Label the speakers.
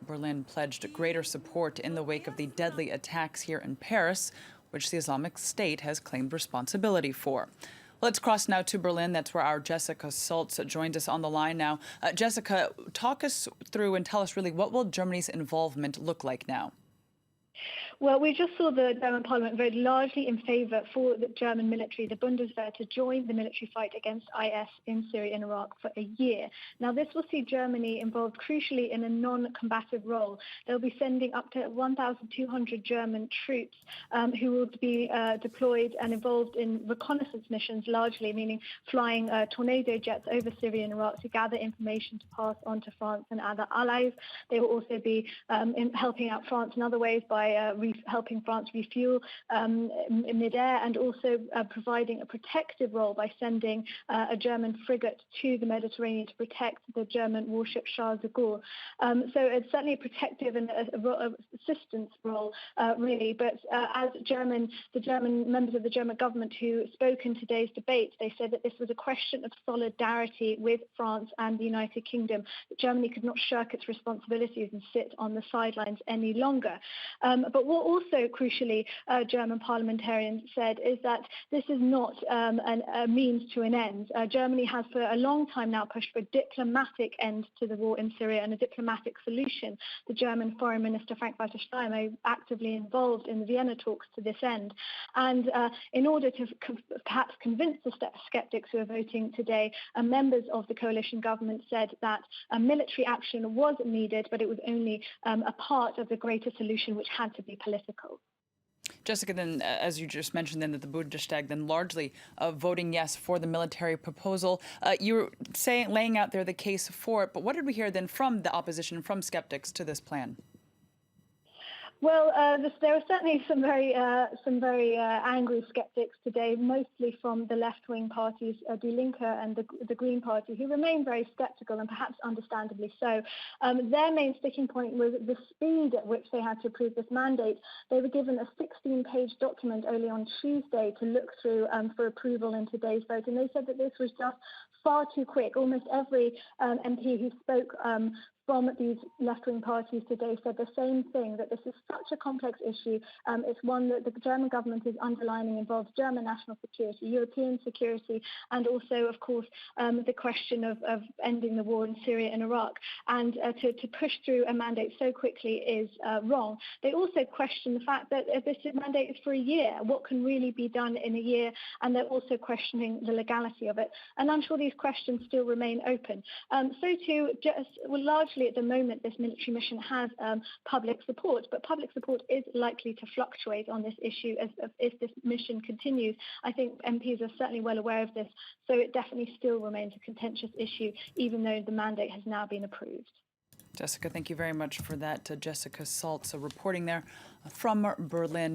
Speaker 1: Berlin pledged greater support in the wake of the deadly attacks here in Paris, which the Islamic State has claimed responsibility for. Let's cross now to Berlin. That's where our Jessica Saltz joins us on the line now. Jessica, talk us through and tell us really what will Germany's involvement look like now?
Speaker 2: Well, we just saw the German parliament vote largely in favour for the German military, the Bundeswehr, to join the military fight against IS in Syria and Iraq for a year. Now, this will see Germany involved crucially in a non-combative role. They'll be sending up to 1,200 German troops who will be deployed and involved in reconnaissance missions, largely, meaning flying tornado jets over Syria and Iraq to gather information to pass on to France and other allies. They will also be helping out France in other ways by helping France refuel in midair, and also providing a protective role by sending a German frigate to the Mediterranean to protect the German warship Charles de Gaulle. So it's certainly a protective and assistance role, really. But as the German members of the German government who spoke in today's debate, they said that this was a question of solidarity with France and the United Kingdom. That Germany could not shirk its responsibilities and sit on the sidelines any longer. But what also crucially German parliamentarians said is that this is not a means to an end. Germany has for a long time now pushed for a diplomatic end to the war in Syria and a diplomatic solution. The German Foreign Minister Frank-Walter Steinmeier actively involved in the Vienna talks to this end. And in order to perhaps convince the skeptics who are voting today, members of the coalition government said that military action was needed, but it was only a part of the greater solution which had to be political.
Speaker 1: Jessica, then, as you just mentioned, then that the Bundestag then largely voting yes for the military proposal. You were laying out there the case for it, but what did we hear then from the opposition, from skeptics to this plan?
Speaker 2: Well, there were certainly some very angry skeptics today, mostly from the left-wing parties, Die Linke and the Green Party, who remain very sceptical, and perhaps understandably so. Their main sticking point was the speed at which they had to approve this mandate. They were given a 16-page document only on Tuesday to look through for approval in today's vote, and they said that this was just far too quick. Almost every MP who spoke from these left-wing parties today said the same thing, that this is such a complex issue. It's one that the German government is underlining involves German national security, European security, and also, of course, the question of ending the war in Syria and Iraq. And to push through a mandate so quickly is wrong. They also question the fact that this mandate is for a year. What can really be done in a year? And they're also questioning the legality of it. And I'm sure these questions still remain open. So too, largely at the moment, this military mission has public support, but public support is likely to fluctuate on this issue as this mission continues. I think MPs are certainly well aware of this, so it definitely still remains a contentious issue, even though the mandate has now been approved.
Speaker 1: Jessica, thank you very much for that. Jessica Saltz reporting there from Berlin.